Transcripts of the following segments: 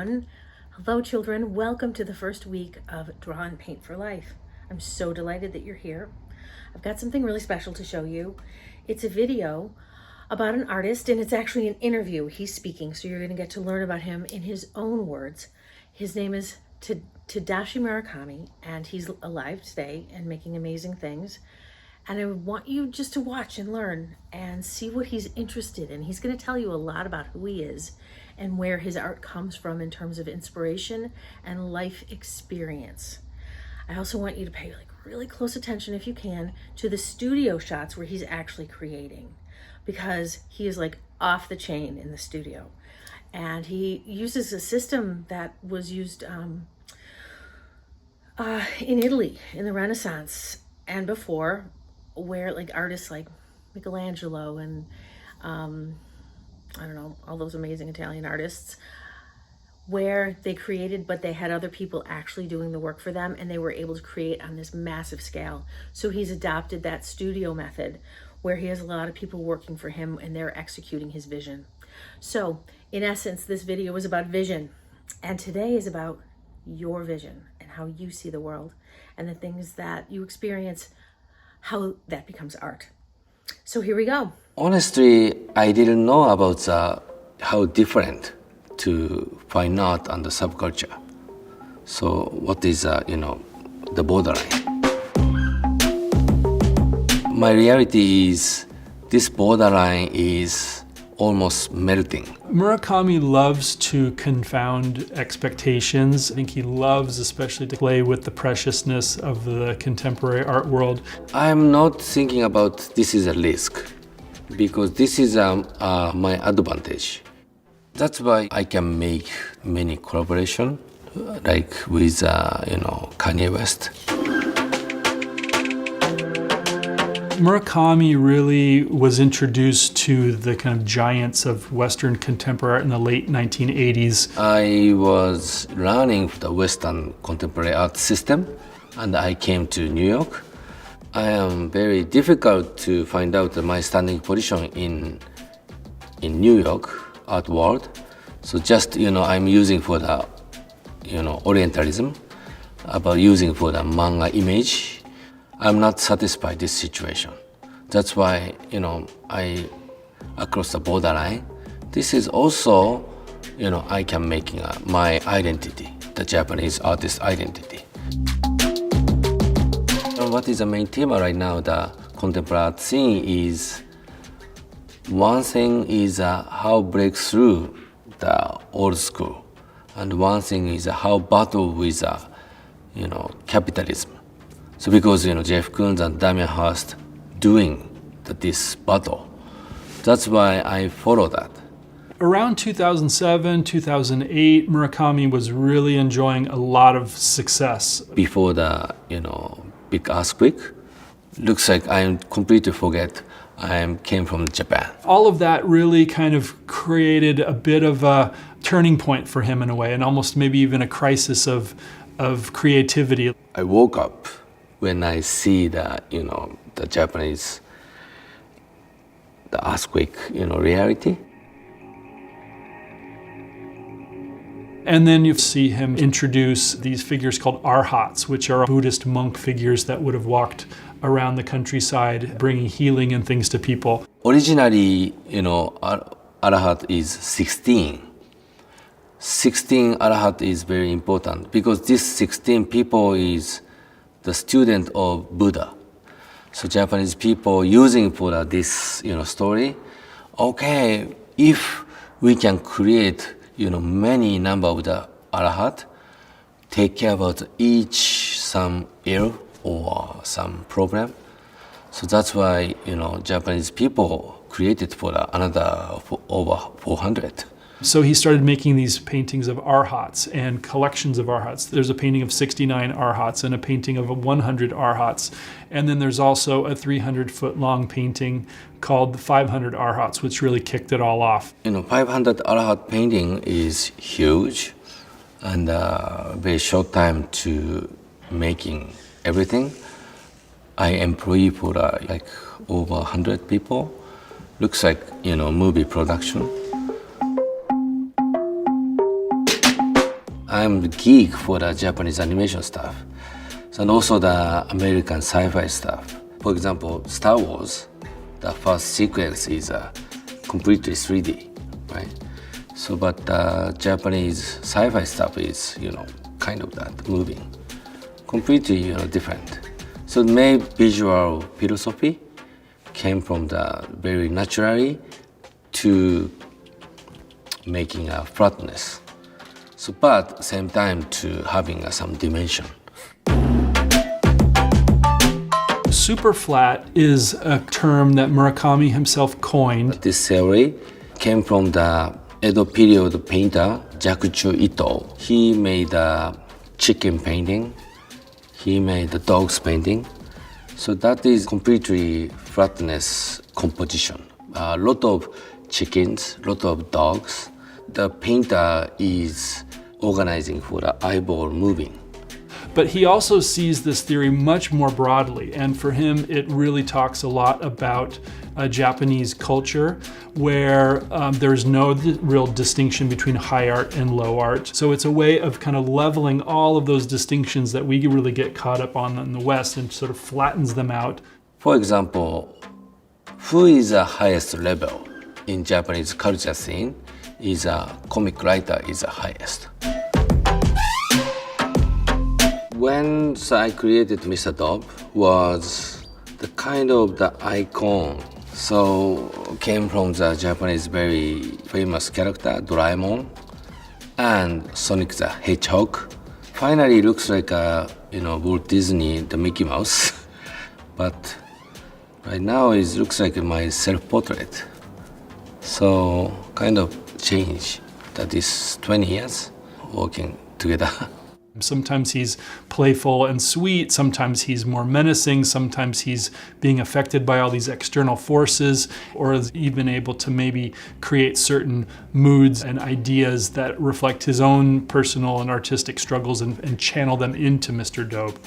everyone. Hello, children. Welcome to the first week of Draw and Paint for Life. I'm so delighted that you're here. I've got something really special to show you. It's a video about an artist, and it's actually an interview. He's speaking, so you're going to get to learn about him in his own words. His name is Tadashi Murakami, and he's alive today and making amazing things. And I want you just to watch and learn and see what he's interested in. He's going to tell you a lot about who he is and where his art comes from in terms of inspiration and life experience. I also want you to pay really close attention, if you can, to the studio shots where he's actually creating, because he is off the chain in the studio. And he uses a system that was used in Italy in the Renaissance and before, where artists like Michelangelo and all those amazing Italian artists, where they created, but they had other people actually doing the work for them, and they were able to create on this massive scale. So he's adopted that studio method where he has a lot of people working for him and they're executing his vision. So in essence, this video is about vision, and today is about your vision and how you see the world and the things that you experience, how that becomes art. So here we go. Honestly, I didn't know about how different to fine art and the subculture. So what is the borderline? My reality is this borderline is almost melting. Murakami loves to confound expectations. I think he loves especially to play with the preciousness of the contemporary art world. I'm not thinking about this is a risk, because this is my advantage. That's why I can make many collaboration, like with Kanye West. Murakami really was introduced to the kind of giants of Western contemporary art in the late 1980s. I was learning the Western contemporary art system, and I came to New York. I am very difficult to find out my standing position in New York art world. So just I'm using for the Orientalism, about using for the manga image. I'm not satisfied this situation. That's why I across the borderline. This is also I can making my identity, the Japanese artist identity. And what is the main theme right now? The contemporary art scene is one thing is how break through the old school, and one thing is how battle with capitalism. So because Jeff Koons and Damien Hirst doing this battle, that's why I follow that. Around 2007, 2008, Murakami was really enjoying a lot of success. Before the big earthquake, looks like I completely forget I came from Japan. All of that really kind of created a bit of a turning point for him in a way, and almost maybe even a crisis of creativity. I woke up when I see the the Japanese the earthquake reality. And then you see him introduce these figures called arhats, which are Buddhist monk figures that would have walked around the countryside bringing healing and things to people. Originally, arahat is 16. 16 arahat is very important because this 16 people is the student of Buddha. So Japanese people using for this story. Okay, if we can create many number of the arahat, take care about each some ill or some problem. So that's why Japanese people created for over 400. So he started making these paintings of arhats and collections of arhats. There's a painting of 69 arhats and a painting of 100 arhats. And then there's also a 300-foot long painting called the 500 arhats, which really kicked it all off. 500 arahat painting is huge and very short time to making everything. I employ for over 100 people. Looks like movie production. I'm the geek for the Japanese animation stuff, and also the American sci-fi stuff. For example, Star Wars, the first sequence is completely 3D, right? So, but Japanese sci-fi stuff is, kind of that, moving, completely, different. So, my visual philosophy came from the very naturally to making a flatness. So, but at the same time to having some dimension. Super flat is a term that Murakami himself coined. This theory came from the Edo period painter Jakucho Ito. He made a chicken painting. He made the dogs painting. So that is completely flatness composition. A lot of chickens, a lot of dogs. The painter is organizing for the eyeball moving. But he also sees this theory much more broadly, and for him it really talks a lot about Japanese culture where there's no real distinction between high art and low art. So it's a way of kind of leveling all of those distinctions that we really get caught up on in the West and sort of flattens them out. For example, who is the highest level in Japanese culture scene is a comic writer is the highest. When I created Mr. Dob was the kind of the icon. So came from the Japanese very famous character Doraemon and Sonic the Hedgehog. Finally looks like a Walt Disney, the Mickey Mouse. But right now it looks like my self-portrait. So kind of change that is 20 years working together. Sometimes he's playful and sweet, sometimes he's more menacing, sometimes he's being affected by all these external forces, or is even able to maybe create certain moods and ideas that reflect his own personal and artistic struggles and channel them into Mr. Dobe.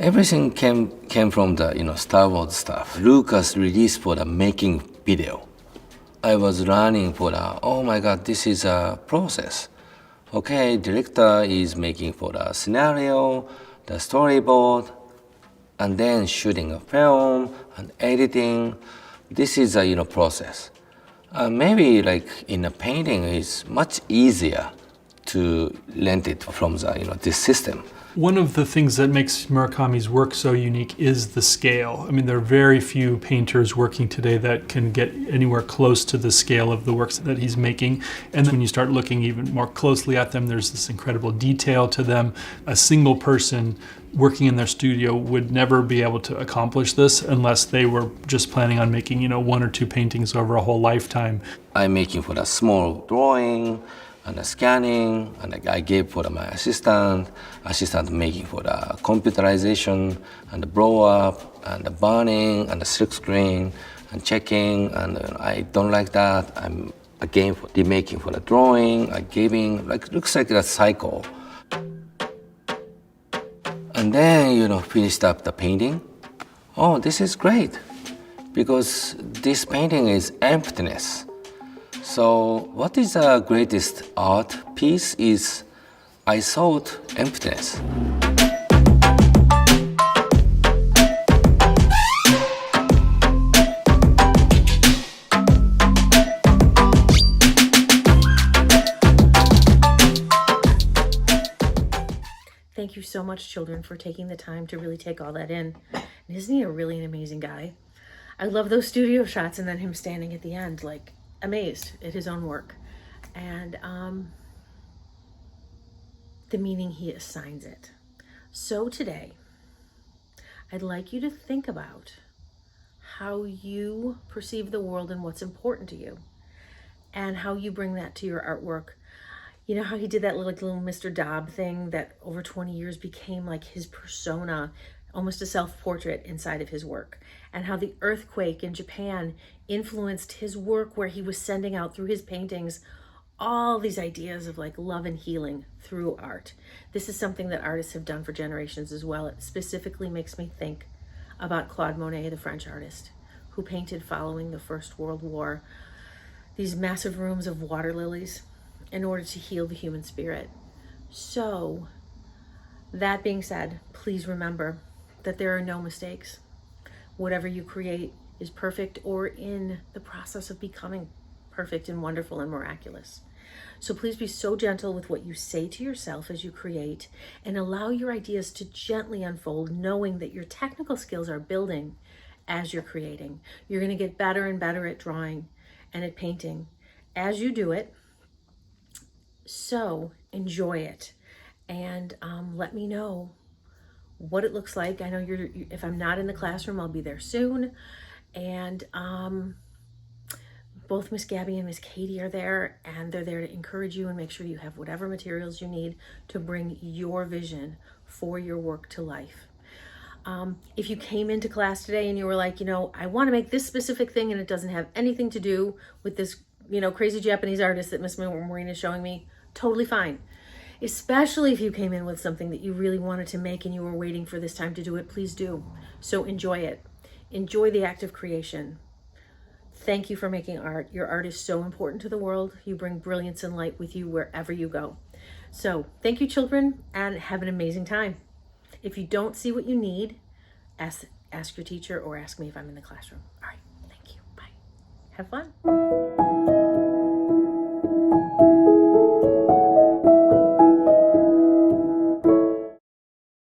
Everything came from the Star Wars stuff. Lucas released for the making video. I was learning for oh my god, this is a process. Okay, director is making for the scenario, the storyboard, and then shooting a film and editing. This is a process. Maybe like in a painting, it's much easier to learn it from the this system. One of the things that makes Murakami's work so unique is the scale. I mean, there are very few painters working today that can get anywhere close to the scale of the works that he's making. And then when you start looking even more closely at them, there's this incredible detail to them. A single person working in their studio would never be able to accomplish this unless they were just planning on making, one or two paintings over a whole lifetime. I'm making for the small drawing, and the scanning, and I gave for my assistant making for the computerization, and the blow up, and the burning, and the silk screen, and checking, and I don't like that. I'm again for the making for the drawing, I giving, looks like a cycle. And then, finished up the painting. Oh, this is great, because this painting is emptiness. So what is the greatest art piece is, I thought, emptiness. Thank you so much, children, for taking the time to really take all that in. And isn't he really an amazing guy? I love those studio shots and then him standing at the end, amazed at his own work and the meaning he assigns it. So today, I'd like you to think about how you perceive the world and what's important to you and how you bring that to your artwork. You know how he did that little Mr. Dob thing that over 20 years became like his persona, almost a self-portrait inside of his work, and how the earthquake in Japan influenced his work, where he was sending out through his paintings all these ideas of love and healing through art. This is something that artists have done for generations as well. It specifically makes me think about Claude Monet, the French artist, who painted following the First World War these massive rooms of water lilies in order to heal the human spirit. So, that being said, please remember that there are no mistakes. Whatever you create is perfect or in the process of becoming perfect and wonderful and miraculous. So please be so gentle with what you say to yourself as you create, and allow your ideas to gently unfold, knowing that your technical skills are building as you're creating. You're going to get better and better at drawing and at painting as you do it. So enjoy it, and let me know what it looks like. I know if I'm not in the classroom, I'll be there soon. And both Miss Gabby and Miss Katie are there, and they're there to encourage you and make sure you have whatever materials you need to bring your vision for your work to life. If you came into class today and you were like, I want to make this specific thing and it doesn't have anything to do with this, crazy Japanese artist that Miss Maureen is showing me, totally fine. Especially if you came in with something that you really wanted to make and you were waiting for this time to do it, please do. So enjoy it. Enjoy the act of creation. Thank you for making art. Your art is so important to the world. You bring brilliance and light with you wherever you go. So thank you, children, and have an amazing time. If you don't see what you need, ask your teacher or ask me if I'm in the classroom. All right, thank you. Bye. Have fun.